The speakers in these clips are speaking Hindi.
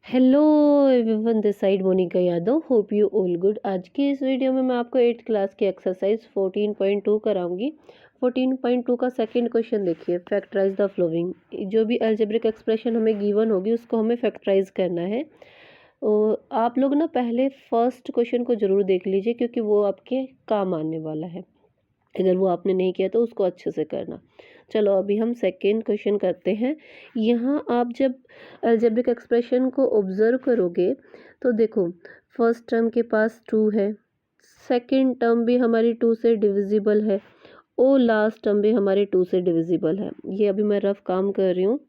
Hello everyone, this side Monika Yadav. Hope you all good. आज की इस वीडियो में मैं आपको 8th क्लास की एक्सरसाइज 14.2 कराऊंगी। 14.2 का सेकंड क्वेश्चन देखिए, फैक्टराइज द फ्लोइंग। जो भी अलजेब्रिक एक्सप्रेशन हमें गिवन होगी उसको हमें फैक्टराइज करना है। और आप लोग ना पहले फर्स्ट क्वेश्चन को ज़रूर देख लीजिए क्योंकि वो आपके काम आने वाला है। अगर वो आपने नहीं किया तो उसको अच्छे से करना। चलो अभी हम सेकेंड क्वेश्चन करते हैं। यहाँ आप जब अलजेब्रिक एक्सप्रेशन को ऑब्जर्व करोगे तो देखो, फर्स्ट टर्म के पास 2 है, सेकेंड टर्म भी हमारी 2 से डिविजिबल है और लास्ट टर्म भी हमारे 2 से डिविजिबल है। ये अभी मैं रफ काम कर रही हूँ।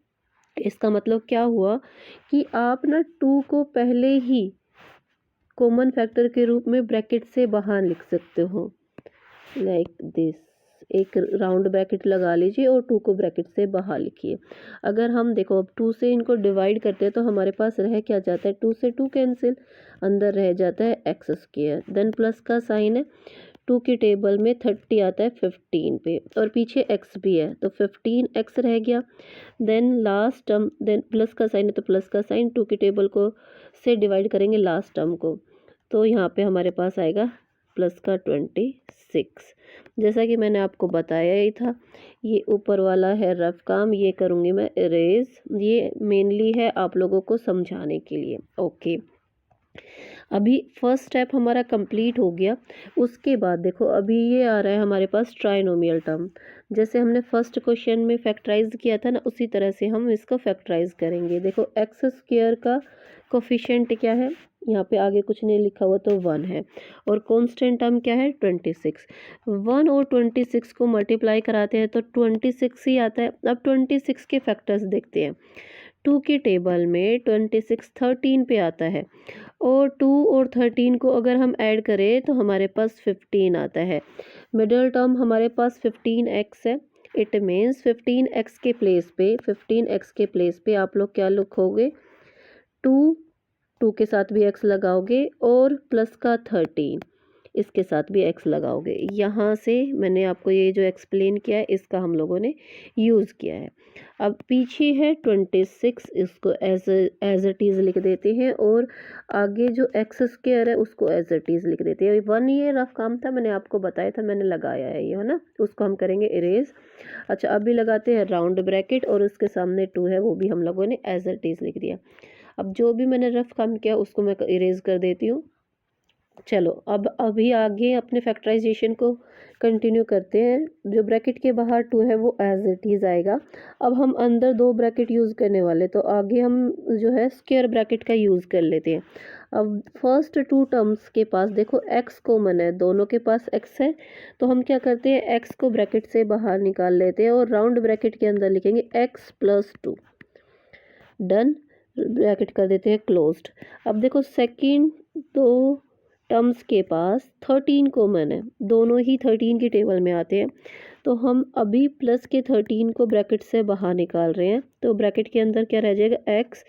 इसका मतलब क्या हुआ कि आप ना 2 को पहले ही कॉमन फैक्टर के रूप में ब्रैकेट से बाहर लिख सकते हो, लाइक दिस। एक राउंड ब्रैकेट लगा लीजिए और 2 को ब्रैकेट से बाहर लिखिए। अगर हम देखो अब 2 से इनको डिवाइड करते हैं तो हमारे पास रह क्या जाता है, 2 से 2 कैंसिल, अंदर रह जाता है एक्स स्क्वायर, देन प्लस का साइन है। 2 की टेबल में 30 आता है 15 पे और पीछे x भी है तो 15x रह गया। Then last term, then plus का साइन है तो प्लस का साइन, 2 की टेबल को से डिवाइड करेंगे लास्ट टर्म को तो यहाँ पे हमारे पास आएगा प्लस का 26। जैसा कि मैंने आपको बताया ही था, ये ऊपर वाला है रफ काम, ये करूँगी मैं इरेज। ये मेनली है आप लोगों को समझाने के लिए। ओके, अभी फर्स्ट स्टेप हमारा कंप्लीट हो गया। उसके बाद देखो अभी ये आ रहा है हमारे पास ट्राइनोमियल टर्म। जैसे हमने फर्स्ट क्वेश्चन में फैक्टराइज किया था ना, उसी तरह से हम इसको फैक्टराइज करेंगे। देखो एक्स स्क्वायर का कोफिशिएंट क्या है, यहाँ पे आगे कुछ नहीं लिखा हुआ तो 1 है, और कांस्टेंट टर्म क्या है 26। 1 और 26 को मल्टीप्लाई कराते हैं तो 26 ही आता है। अब 26 के फैक्टर्स देखते हैं। 2 की टेबल में 26 13 पे आता है और 2 और 13 को अगर हम ऐड करें तो हमारे पास 15 आता है। मिडिल टर्म हमारे पास 15x है। इट मीन्स 15x के प्लेस पे आप लोग क्या लिखोगे, 2, 2 के साथ भी x लगाओगे और प्लस का 13, इसके साथ भी x लगाओगे। यहाँ से मैंने आपको ये जो एक्सप्लेन किया है इसका हम लोगों ने यूज़ किया है। अब पीछे है 26, इसको एज इट इज़ लिख देते हैं और आगे जो एक्स स्क्वायर है उसको एज इट इज़ लिख देते हैं। 1 ये रफ काम था, मैंने आपको बताया था, मैंने लगाया है ये, है ना, उसको हम करेंगे इरेज। अच्छा अभी लगाते हैं राउंड ब्रैकेट और उसके सामने 2 है, वो भी हम लोगों ने एज इट इज़ लिख दिया। अब जो भी मैंने रफ काम किया उसको मैं इरेज कर देती हूँ। चलो अब अभी आगे अपने फैक्टराइजेशन को कंटिन्यू करते हैं। जो ब्रैकेट के बाहर 2 है वो एज इट इज़ आएगा। अब हम अंदर 2 ब्रैकेट यूज़ करने वाले, तो आगे हम जो है स्क्वायर ब्रैकेट का यूज़ कर लेते हैं। अब फर्स्ट 2 टर्म्स के पास देखो x कॉमन है, दोनों के पास x है, तो हम क्या करते हैं x को ब्रैकेट से बाहर निकाल लेते हैं और राउंड ब्रैकेट के अंदर लिखेंगे x प्लस 2। डन, ब्रैकेट कर देते हैं क्लोज्ड। अब देखो सेकंड 2 टर्म्स के पास 13 कॉमन है, दोनों ही 13 की टेबल में आते हैं, तो हम अभी प्लस के 13 को ब्रैकेट से बाहर निकाल रहे हैं। तो ब्रैकेट के अंदर क्या रह जाएगा, x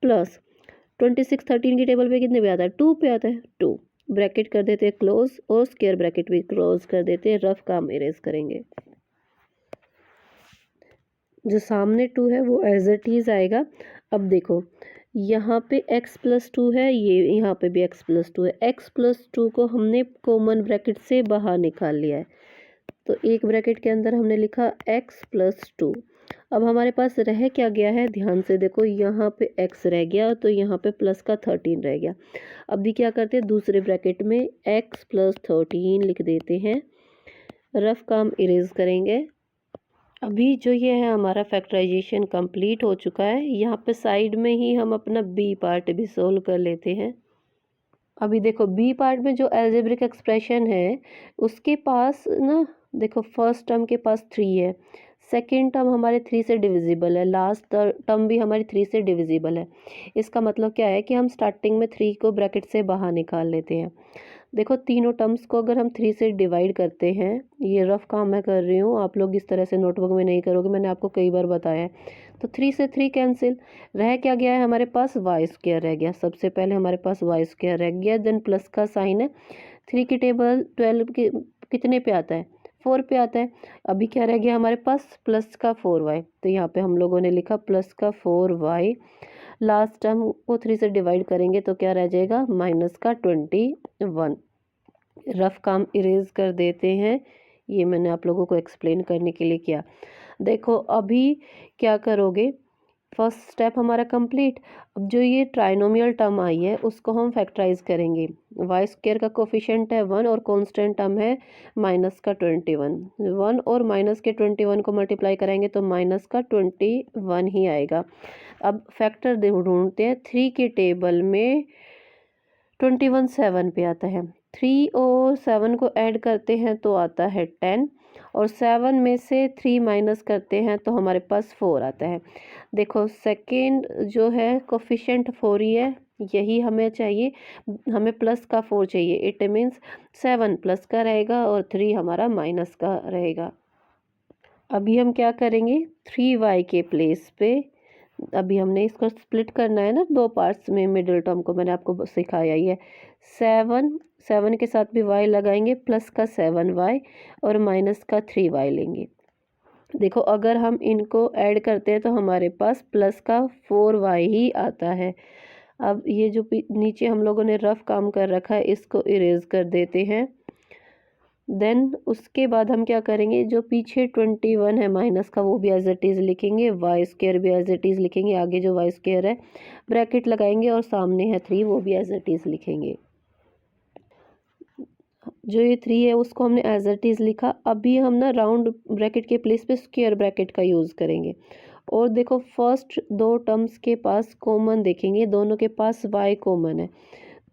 प्लस 26 13 की टेबल पे कितने पे आता है, 2 पे आता है, 2 ब्रैकेट कर देते हैं क्लोज और स्क्वायर ब्रैकेट भी क्लोज कर देते हैं। रफ काम इरेज करेंगे। जो सामने 2 है वो एज इट इज़ आएगा। अब देखो यहाँ पे x प्लस 2 है, ये यहाँ पे भी x प्लस 2 है। x प्लस 2 को हमने कॉमन ब्रैकेट से बाहर निकाल लिया है, तो एक ब्रैकेट के अंदर हमने लिखा x प्लस 2। अब हमारे पास रह क्या गया है, ध्यान से देखो, यहाँ पे x रह गया तो यहाँ पे प्लस का 13 रह गया। अभी क्या करते हैं, दूसरे ब्रैकेट में x प्लस 13 लिख देते हैं। रफ काम इरेज करेंगे। अभी जो ये है हमारा फैक्टराइजेशन कंप्लीट हो चुका है। यहाँ पे साइड में ही हम अपना बी पार्ट भी सोल्व कर लेते हैं। अभी देखो बी पार्ट में जो अलजेब्रिक एक्सप्रेशन है उसके पास ना, देखो फर्स्ट टर्म के पास 3 है, सेकेंड टर्म हमारे 3 से डिविजिबल है, लास्ट टर्म भी हमारी 3 से डिविजिबल है। इसका मतलब क्या है कि हम स्टार्टिंग में 3 को ब्रैकेट से बाहर निकाल लेते हैं। देखो तीनों टर्म्स को अगर हम 3 से डिवाइड करते हैं, ये रफ काम मैं कर रही हूँ, आप लोग इस तरह से नोटबुक में नहीं करोगे, मैंने आपको कई बार बताया है। तो 3 से 3 कैंसिल, रह क्या गया है हमारे पास, वाई स्क्वायर रह गया। सबसे पहले हमारे पास वाई स्क्वायर रह गया, देन प्लस का साइन है। 3 की टेबल 12 के कितने पे आता है, 4 पे आता है। अभी क्या रह गया हमारे पास, प्लस का 4y, तो यहाँ पे हम लोगों ने लिखा प्लस का 4y। लास्ट टर्म को 3 से डिवाइड करेंगे तो क्या रह जाएगा, माइनस का 21। रफ काम इरेज कर देते हैं, ये मैंने आप लोगों को एक्सप्लेन करने के लिए किया। देखो अभी क्या करोगे, फर्स्ट स्टेप हमारा कंप्लीट। अब जो ये ट्राइनोमियल टर्म आई है उसको हम फैक्टराइज करेंगे। वाई स्क्वायर का कोफिशिएंट है 1 और कांस्टेंट टर्म है माइनस का 21। 1 और माइनस के 21 को मल्टीप्लाई कराएंगे तो माइनस का 21 ही आएगा। अब फैक्टर ढूंढते हैं। 3 के टेबल में 21 7 पे आता है, 3 और 7 को ऐड करते हैं तो आता है 10, और 7 में से 3 माइनस करते हैं तो हमारे पास 4 आता है। देखो सेकेंड जो है कोफिशिएंट 4 ही है, यही हमें चाहिए, हमें प्लस का 4 चाहिए। इट मीन्स 7 प्लस का रहेगा और 3 हमारा माइनस का रहेगा। अभी हम क्या करेंगे, 3y के प्लेस पे अभी हमने इसको स्प्लिट करना है ना 2 पार्ट्स में, मिडिल टर्म को मैंने आपको सिखाया ही है। 7 के साथ भी y लगाएंगे, प्लस का 7y और माइनस का 3y लेंगे। देखो अगर हम इनको ऐड करते हैं तो हमारे पास प्लस का 4y ही आता है। अब ये जो नीचे हम लोगों ने रफ काम कर रखा है इसको इरेज कर देते हैं। देन उसके बाद हम क्या करेंगे, जो पीछे 21 है माइनस का वो भी एज इट इज़ लिखेंगे, वाई स्क्वायर भी एज इट इज़ लिखेंगे। आगे जो वाई स्क्वायर है ब्रैकेट लगाएंगे और सामने है 3 वो भी एज इट इज़ लिखेंगे। जो ये 3 है उसको हमने एज इट इज़ लिखा। अभी हम ना राउंड ब्रैकेट के प्लेस पे स्क्वायर ब्रैकेट का यूज़ करेंगे। और देखो फर्स्ट 2 टर्म्स के पास कॉमन देखेंगे, दोनों के पास y कॉमन है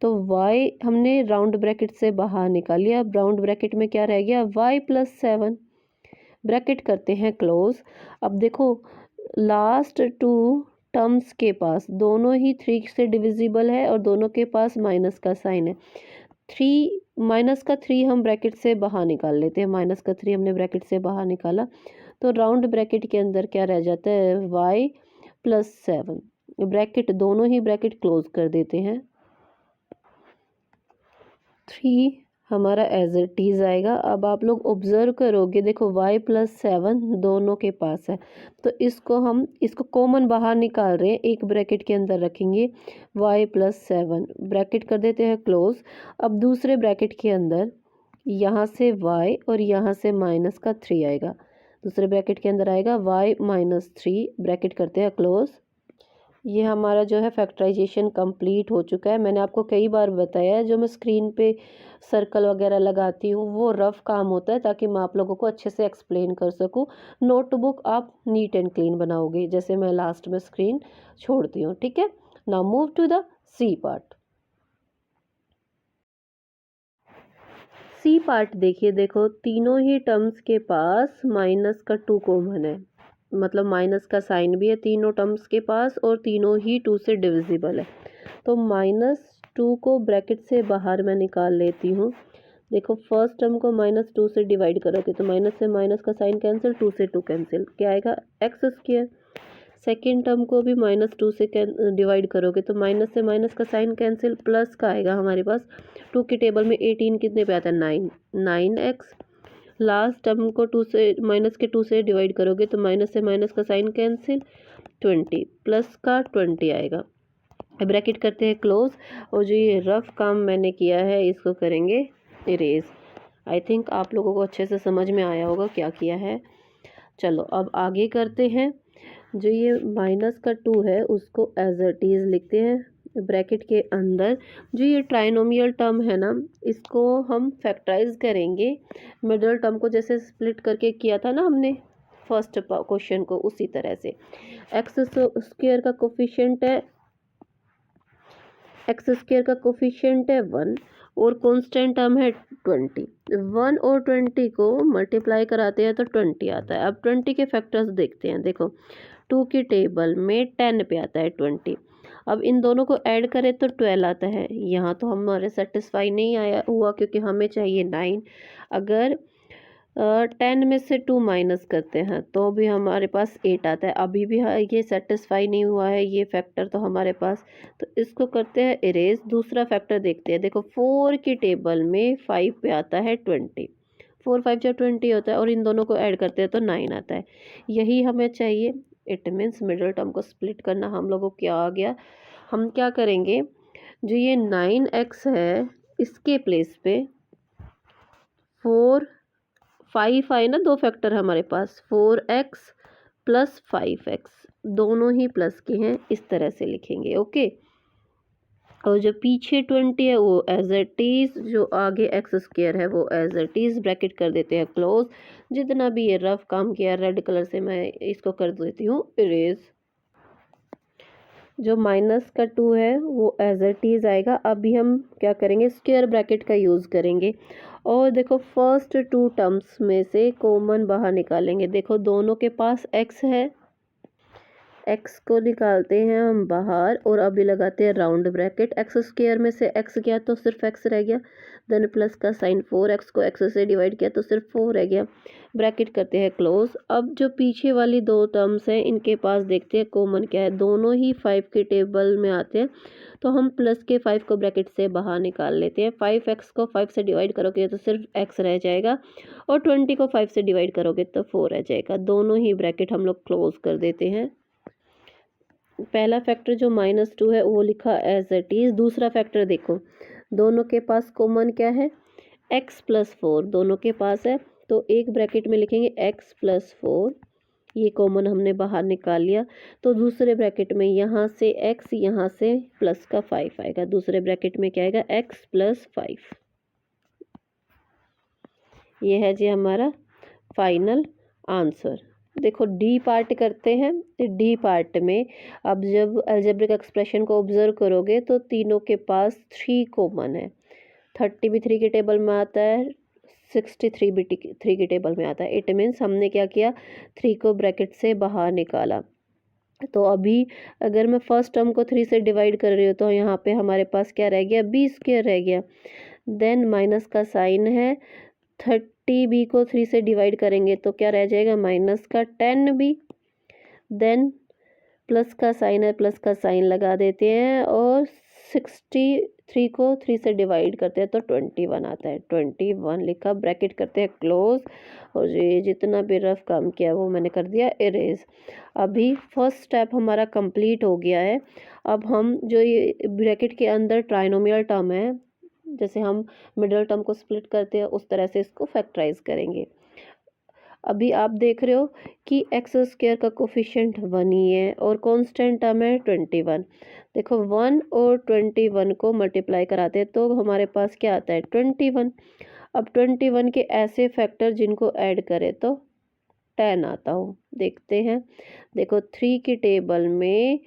तो y हमने राउंड ब्रैकेट से बाहर निकाल लिया। अब राउंड ब्रैकेट में क्या रह गया, y प्लस 7, ब्रैकेट करते हैं क्लोज। अब देखो लास्ट 2 टर्म्स के पास दोनों ही 3 से डिविजिबल है और दोनों के पास माइनस का साइन है। 3 माइनस का 3 हम ब्रैकेट से बाहर निकाल लेते हैं, माइनस का 3 हमने ब्रैकेट से बाहर निकाला तो राउंड ब्रैकेट के अंदर क्या रह जाता है, y प्लस 7, ब्रैकेट दोनों ही ब्रैकेट क्लोज कर देते हैं। 3 हमारा एज इट इज़ आएगा। अब आप लोग ऑब्जर्व करोगे, देखो y प्लस 7 दोनों के पास है तो इसको कॉमन बाहर निकाल रहे हैं, एक ब्रैकेट के अंदर रखेंगे y प्लस 7, ब्रैकेट कर देते हैं क्लोज। अब दूसरे ब्रैकेट के अंदर यहाँ से y और यहाँ से माइनस का 3 आएगा, दूसरे ब्रैकेट के अंदर आएगा y माइनस 3, ब्रैकेट करते हैं क्लोज। ये हमारा जो है फैक्टराइजेशन कंप्लीट हो चुका है। मैंने आपको कई बार बताया है, जो मैं स्क्रीन पे सर्कल वगैरह लगाती हूँ वो रफ काम होता है ताकि मैं आप लोगों को अच्छे से एक्सप्लेन कर सकूँ। नोटबुक आप नीट एंड क्लीन बनाओगे, जैसे मैं लास्ट में स्क्रीन छोड़ती हूँ, ठीक है। Now move to the C part. C part देखिए, देखो तीनों ही टर्म्स के पास माइनस का 2 कॉमन है, मतलब माइनस का साइन भी है तीनों टर्म्स के पास और तीनों ही 2 से डिविजिबल है। तो -2 को ब्रैकेट से बाहर मैं निकाल लेती हूँ। देखो फर्स्ट टर्म को -2 से डिवाइड करोगे तो माइनस से माइनस का साइन कैंसिल, 2 से 2 कैंसिल, क्या आएगा एक्स स्क्वायर। सेकेंड टर्म को भी -2 से डिवाइड करोगे तो माइनस से माइनस का साइन कैंसिल, प्लस का आएगा हमारे पास 2 की टेबल में 18 कितने पे आता है 9x। लास्ट टर्म को 2 से माइनस के 2 से डिवाइड करोगे तो माइनस से माइनस का साइन कैंसिल, 20 प्लस का 20 आएगा। ब्रैकेट करते हैं क्लोज और जो ये रफ काम मैंने किया है इसको करेंगे इरेज। आई थिंक आप लोगों को अच्छे से समझ में आया होगा क्या किया है। चलो अब आगे करते हैं। जो ये माइनस का 2 है उसको एज इट इज़ लिखते हैं ब्रैकेट के अंदर। जो ये ट्राइनोमियल टर्म है ना इसको हम फैक्टराइज करेंगे मिडल टर्म को, जैसे स्प्लिट करके किया था ना हमने फर्स्ट क्वेश्चन को, उसी तरह से। एक्स स्क्वायर का कोफिशिएंट है, एक्स स्क्वायर का कोफिशिएंट है 1 और कांस्टेंट टर्म है 20। 1 और 20 को मल्टीप्लाई कराते हैं तो 20 आता है। अब 20 के फैक्टर्स देखते हैं। देखो 2 की टेबल में 10 पे आता है 20। अब इन दोनों को ऐड करें तो 12 आता है। यहाँ तो हमारे सेटिस्फाई नहीं आया हुआ क्योंकि हमें चाहिए 9। अगर 10 में से 2 माइनस करते हैं तो भी हमारे पास 8 आता है। अभी भी ये सेटिस्फाई नहीं हुआ है ये फैक्टर तो हमारे पास, तो इसको करते हैं इरेज। दूसरा फैक्टर देखते हैं। देखो 4 की टेबल में 5 पे आता है 20, 4 5 जो 20 होता है और इन दोनों को ऐड करते हैं तो 9 आता है। यही हमें चाहिए। इट मीन्स मिडल टर्म को स्प्लिट करना हम लोगों को क्या आ गया। हम क्या करेंगे, जो ये 9x है इसके प्लेस पे 4 5 आए ना, दो फैक्टर हमारे पास 4x प्लस 5x दोनों ही प्लस के हैं, इस तरह से लिखेंगे। ओके, और जो पीछे 20 है वो एज इट इज़, जो आगे एक्स स्क्वायर है वो एज इट इज़, ब्रैकेट कर देते हैं क्लोज। जितना भी ये रफ काम किया रेड कलर से मैं इसको कर देती हूँ इरेज। जो माइनस का 2 है वो एज इट इज़ आएगा। अभी हम क्या करेंगे, स्क्वायर ब्रैकेट का यूज़ करेंगे और देखो फर्स्ट 2 टर्म्स में से कॉमन बाहर निकालेंगे। देखो दोनों के पास x है, x को निकालते हैं हम बाहर और अभी लगाते हैं राउंड ब्रैकेट। एक्स स्क्वायर में से x गया तो सिर्फ x रह गया, देन प्लस का साइन 4x को x से डिवाइड किया तो सिर्फ 4 रह गया, ब्रैकेट करते हैं क्लोज। अब जो पीछे वाली दो टर्म्स हैं इनके पास देखते हैं कॉमन क्या है, दोनों ही 5 के टेबल में आते हैं तो हम प्लस के 5 को ब्रैकेट से बाहर निकाल लेते हैं। 5x को 5 से डिवाइड करोगे तो सिर्फ x रह जाएगा और 20 को 5 से डिवाइड करोगे तो 4 रह जाएगा। दोनों ही ब्रैकेट हम लोग क्लोज कर देते हैं। पहला फैक्टर जो -2 है वो लिखा एज इट इज़। दूसरा फैक्टर देखो दोनों के पास कॉमन क्या है, x प्लस 4 दोनों के पास है तो एक ब्रैकेट में लिखेंगे x प्लस 4, ये कॉमन हमने बाहर निकाल लिया। तो दूसरे ब्रैकेट में यहाँ से x यहाँ से प्लस का 5 आएगा, दूसरे ब्रैकेट में क्या आएगा x प्लस 5। ये है जी हमारा फाइनल आंसर। देखो डी पार्ट करते हैं। डी पार्ट में अब जब अलजेब्रिक एक्सप्रेशन को ऑब्जर्व करोगे तो तीनों के पास 3 कॉमन है। 30 भी 3 के टेबल में आता है, 63 भी 3 के टेबल में आता है। इट मीन्स हमने क्या किया, 3 को ब्रैकेट से बाहर निकाला। तो अभी अगर मैं फर्स्ट टर्म को 3 से डिवाइड कर रही हूँ तो यहाँ पे हमारे पास क्या रह गया, बी स्क्वायर रह गया। देन माइनस का साइन है, 30 बी को 3 से डिवाइड करेंगे तो क्या रह जाएगा, माइनस का 10 बी। देन प्लस का साइन है, प्लस का साइन लगा देते हैं और 63 को 3 से डिवाइड करते हैं तो 21 आता है। 21 लिखा, ब्रैकेट करते हैं क्लोज और ये जितना भी रफ काम किया वो मैंने कर दिया इरेज। अभी फर्स्ट स्टेप हमारा कंप्लीट हो गया है। अब हम जो ये ब्रैकेट के अंदर ट्राइनोमियल टर्म है, जैसे हम मिडल टर्म को स्प्लिट करते हैं उस तरह से इसको फैक्टराइज करेंगे। अभी आप देख रहे हो कि एक्स स्क्वायर का कोफिशिएंट 1 ही है और कांस्टेंट टर्म है 21। देखो 1 और 21 को मल्टीप्लाई कराते हैं तो हमारे पास क्या आता है, 21। अब 21 के ऐसे फैक्टर जिनको ऐड करें तो 10 आता हो, देखते हैं। देखो 3 की टेबल में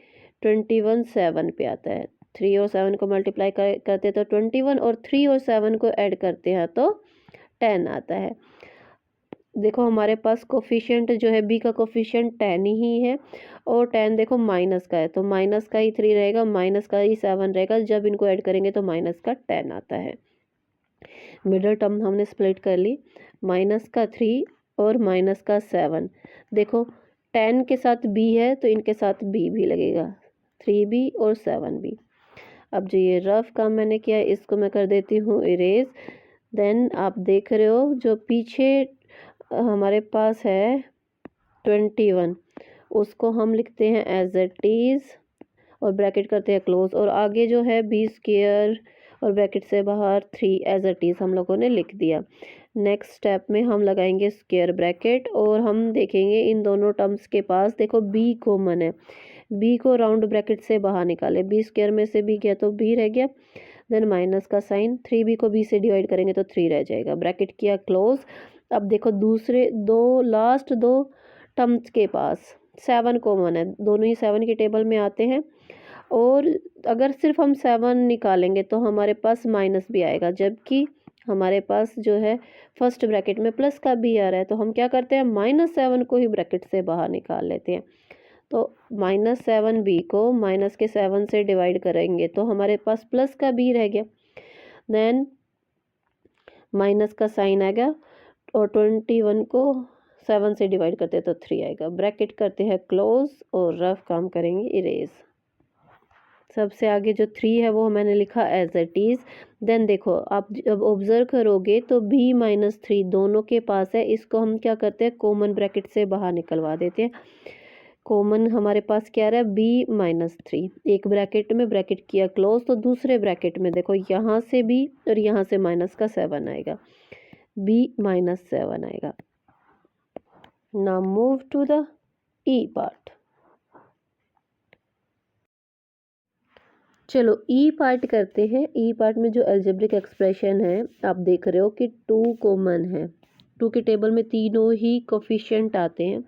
21 7 पे आता है, 3 और 7 को मल्टीप्लाई करते तो 21 और 3 और 7 को ऐड करते हैं तो 10 आता है। देखो हमारे पास कोफिशिएंट जो है बी का कोफिशिएंट 10 ही है और 10 देखो माइनस का है तो माइनस का ही 3 रहेगा, माइनस का ही 7 रहेगा। जब इनको ऐड करेंगे तो माइनस का 10 आता है। मिडल टर्म हमने स्प्लिट कर ली, माइनस का 3 और माइनस का 7। देखो 10 के साथ बी है तो इनके साथ बी भी लगेगा, 3b और 7b। अब जो ये रफ काम मैंने किया है इसको मैं कर देती हूँ इरेज। देन आप देख रहे हो जो पीछे हमारे पास है 21 उसको हम लिखते हैं एज इट इज़ और ब्रैकेट करते हैं क्लोज, और आगे जो है बी स्क्वायर और ब्रैकेट से बाहर 3 एज इट इज़ हम लोगों ने लिख दिया। नेक्स्ट स्टेप में हम लगाएंगे स्क्वायर ब्रैकेट और हम देखेंगे इन दोनों टर्म्स के पास देखो बी कॉमन है, बी को राउंड ब्रैकेट से बाहर निकाले, बी स्क्वायर में से बी गया तो बी रह गया। देन माइनस का साइन, 3b को b से डिवाइड करेंगे तो 3 रह जाएगा, ब्रैकेट किया क्लोज। अब देखो दूसरे लास्ट दो टर्म्स के पास 7 कॉमन है, दोनों ही 7 के टेबल में आते हैं और अगर सिर्फ हम 7 निकालेंगे तो हमारे पास माइनस भी आएगा, जबकि हमारे पास जो है फर्स्ट ब्रैकेट में प्लस का भी आ रहा है। तो हम क्या करते हैं, -7 को ही ब्रैकेट से बाहर निकाल लेते हैं। तो -7b को माइनस के 7 से डिवाइड करेंगे तो हमारे पास प्लस का b रह गया। देन माइनस का साइन आएगा और 21 को 7 से डिवाइड करते हैं तो 3 आएगा, ब्रैकेट करते हैं क्लोज और रफ काम करेंगे इरेज। सबसे आगे जो 3 है वो मैंने लिखा एज इट इज़। देन देखो आप जब ऑब्जर्व करोगे तो b-3 दोनों के पास है, इसको हम क्या करते हैं कॉमन ब्रैकेट से बाहर निकलवा देते हैं। कॉमन हमारे पास क्या रहा है, बी माइनस 3, एक ब्रैकेट में ब्रैकेट किया क्लोज, तो दूसरे ब्रैकेट में देखो यहाँ से बी और यहाँ से माइनस का 7 आएगा, बी माइनस 7 आएगा। Now move to the E part. चलो ई पार्ट करते हैं। ई पार्ट में जो अलजेब्रिक एक्सप्रेशन है, आप देख रहे हो कि 2 कॉमन है, 2 के टेबल में तीनों ही कोफिशिएंट आते हैं,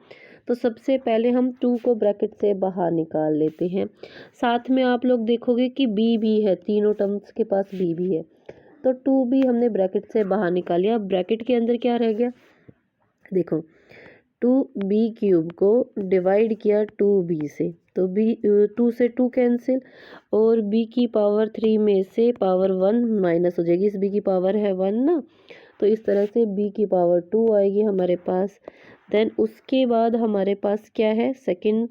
तो सबसे पहले हम 2 को ब्रैकेट से बाहर निकाल लेते हैं। साथ में आप लोग देखोगे कि बी भी है, तीनों टर्म्स के पास बी भी है, तो 2 भी हमने ब्रैकेट से बाहर निकाल लिया। ब्रैकेट के अंदर क्या रह गया, देखो 2b³ को डिवाइड किया 2b से, तो 2 से 2 कैंसिल, और b की पावर 3 में से पावर 1 माइनस हो जाएगी, इस b की पावर है 1 ना, तो इस तरह से b की पावर 2 आएगी हमारे पास। देन उसके बाद हमारे पास क्या है, सेकंड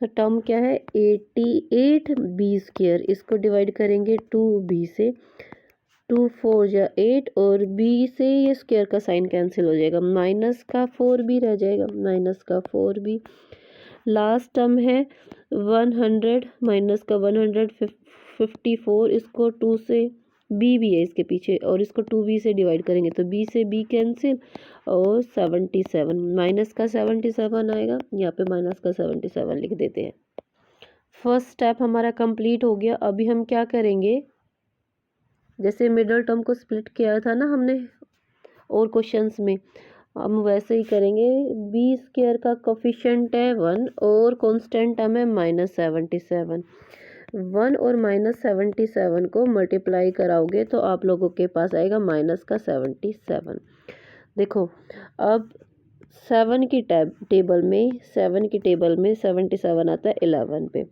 टर्म क्या है, 88b², इसको डिवाइड करेंगे 2b से, 2 4 या 8, और b से ये स्क्वायर का साइन कैंसिल हो जाएगा, माइनस का 4b रह जाएगा, माइनस का 4b। लास्ट टर्म है 100 माइनस का 154, इसको 2 से, b भी है इसके पीछे, और इसको 2b से डिवाइड करेंगे तो b से b कैंसिल, और 77 माइनस का 77 आएगा, यहाँ पे माइनस का 77 लिख देते हैं। फर्स्ट स्टेप हमारा कंप्लीट हो गया। अभी हम क्या करेंगे, जैसे मिडल टर्म को स्प्लिट किया था ना हमने और क्वेश्चंस में, हम वैसे ही करेंगे। b² का कोफिशिएंट है 1 और कांस्टेंट टर्म है -77, 1 और -77 को मल्टीप्लाई कराओगे तो आप लोगों के पास आएगा माइनस का 77। देखो अब 7 की टेबल में 77 आता है 11 पे,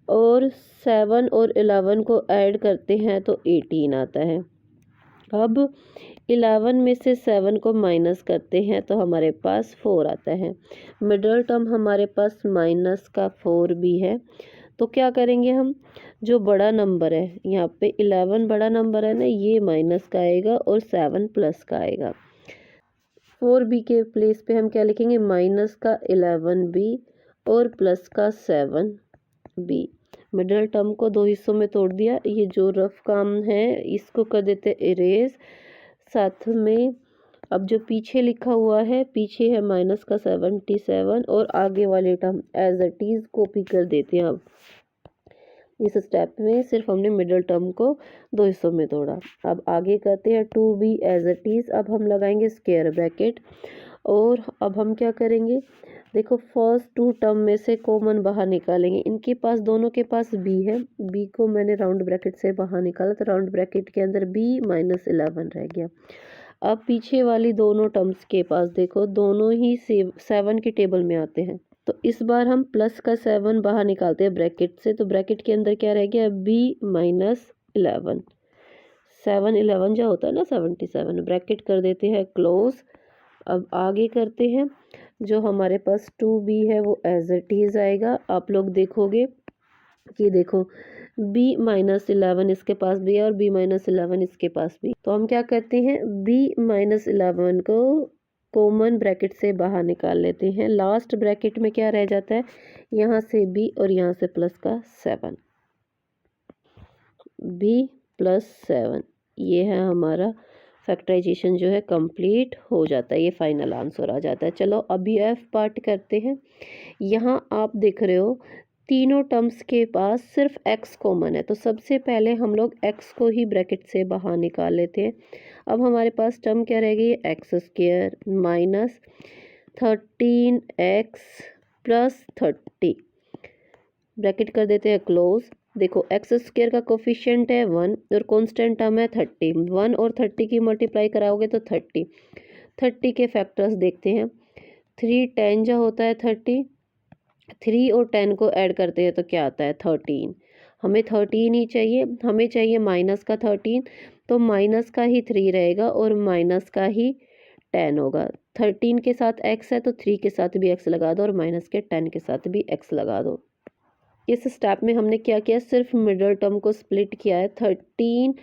और 7 और 11 को ऐड करते हैं तो 18 आता है। अब 11 में से 7 को माइनस करते हैं तो हमारे पास 4 आता है। मिडल टर्म हमारे पास माइनस का 4 भी है, तो क्या करेंगे हम, जो बड़ा नंबर है यहाँ पे 11 बड़ा नंबर है ना, ये माइनस का आएगा और 7 प्लस का आएगा। 4b के प्लेस पे हम क्या लिखेंगे, माइनस का 11b और प्लस का 7b। मिडल टर्म को 2 हिस्सों में तोड़ दिया। ये जो रफ काम है इसको कर देते इरेज। साथ में अब जो पीछे लिखा हुआ है, पीछे है माइनस का 77 और आगे वाले term as it is copy कर देते हैं। अब इस स्टेप में सिर्फ हमने मिडल टर्म को 2 हिस्सों में तोड़ा। अब आगे करते हैं 2b एज इट इज। अब हम लगाएंगे स्क्वायर ब्रैकेट, और अब हम क्या करेंगे, देखो फर्स्ट 2 टर्म में से कॉमन बाहर निकालेंगे। इनके पास दोनों के पास b है, b को मैंने राउंड ब्रैकेट से बाहर निकाला तो राउंड ब्रैकेट के अंदर b माइनस 11 रह गया। अब पीछे वाली दोनों टर्म्स के पास देखो दोनों ही 7 की टेबल में आते हैं, तो इस बार हम प्लस का 7 बाहर निकालते हैं ब्रैकेट से, तो ब्रैकेट के अंदर क्या रह गया, b माइनस 11, 7 11 जो होता है ना 77, ब्रैकेट कर देते हैं क्लोज। अब आगे करते हैं, जो हमारे पास 2b है वो एज इट इज आएगा। आप लोग देखोगे कि देखो b माइनस 11 इसके पास भी है और b माइनस 11 इसके पास भी, तो हम क्या करते हैं, b माइनस 11 को कॉमन ब्रैकेट से बाहर निकाल लेते हैं। लास्ट ब्रैकेट में क्या रह जाता है, यहाँ से b और यहाँ से प्लस का 7, b प्लस 7, ये है हमारा फैक्टराइजेशन जो है कंप्लीट हो जाता है, ये फाइनल आंसर आ जाता है। चलो अभी एफ पार्ट करते हैं। यहाँ आप देख रहे हो तीनों टर्म्स के पास सिर्फ x कॉमन है, तो सबसे पहले हम लोग x को ही ब्रैकेट से बाहर निकाल लेते हैं। अब हमारे पास टर्म क्या रह गई, x² minus 13x plus 30, bracket कर देते हैं क्लोज। देखो x² का कोफिशिएंट है 1 और कांस्टेंट टर्म है 30, 1 और 30 की मल्टीप्लाई कराओगे तो 30 के फैक्टर्स देखते हैं। 3 10 जो होता है 30, 3 और 10 को ऐड करते हैं तो क्या आता है 13, हमें 13 ही चाहिए, हमें चाहिए माइनस का 13, तो माइनस का ही 3 रहेगा और माइनस का ही 10 होगा। 13 के साथ x है तो 3 के साथ भी x लगा दो और माइनस के 10 के साथ भी x लगा दो। इस स्टेप में हमने क्या किया, सिर्फ मिडल टर्म को स्प्लिट किया है। 13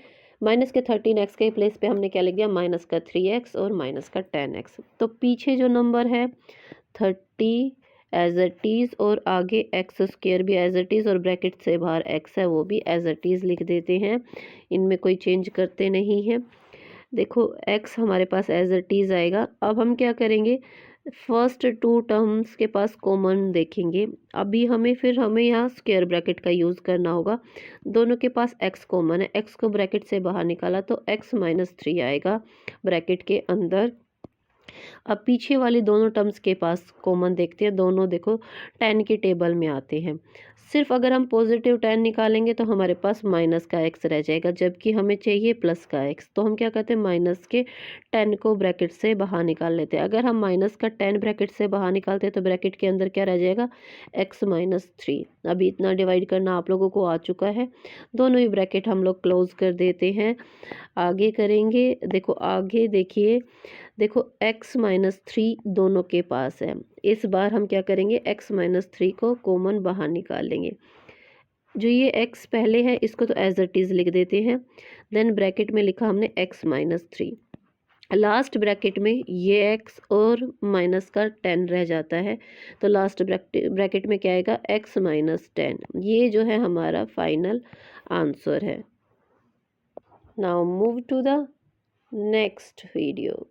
माइनस के 13x के प्लेस पे हमने क्या लिख दिया, माइनस का 3x और माइनस का 10x। तो पीछे जो नंबर है 30 एज इट इज़, और आगे एक्स स्क्वायर भी एज इट इज़, और ब्रैकेट से बाहर एक्स है वो भी एज इट इज़ लिख देते हैं, इनमें कोई चेंज करते नहीं हैं। देखो एक्स हमारे पास एज इट इज़ आएगा। अब हम क्या करेंगे, फर्स्ट टू टर्म्स के पास कॉमन देखेंगे। अभी हमें यहाँ स्क्वायर ब्रैकेट का यूज़ करना होगा। दोनों के पास एक्स कॉमन है, एक्स को ब्रैकेट से बाहर निकाला तो एक्स माइनस 3 आएगा ब्रैकेट के अंदर। अब पीछे वाले दोनों टर्म्स के पास कॉमन देखते हैं, दोनों देखो 10 की टेबल में आते हैं। सिर्फ अगर हम पॉजिटिव 10 निकालेंगे तो हमारे पास माइनस का एक्स रह जाएगा, जबकि हमें चाहिए प्लस का एक्स। तो हम क्या करते हैं, माइनस के 10 को ब्रैकेट से बाहर निकाल लेते हैं। अगर हम माइनस का 10 ब्रैकेट से बाहर निकालते हैं तो ब्रैकेट के अंदर क्या रह जाएगा, एक्स माइनस 3। अभी इतना डिवाइड करना आप लोगों को आ चुका है। दोनों ही ब्रैकेट हम लोग क्लोज कर देते हैं। आगे करेंगे, देखो आगे देखिए, देखो x माइनस 3 दोनों के पास है। इस बार हम क्या करेंगे, x माइनस 3 को कॉमन बाहर निकालेंगे। जो ये x पहले है इसको तो एज इट इज़ लिख देते हैं। देन ब्रैकेट में लिखा हमने x माइनस 3। लास्ट ब्रैकेट में ये x और माइनस का 10 रह जाता है, तो लास्ट ब्रैकेट में क्या आएगा, x माइनस 10। ये जो है हमारा फाइनल आंसर है। Now move to the next video.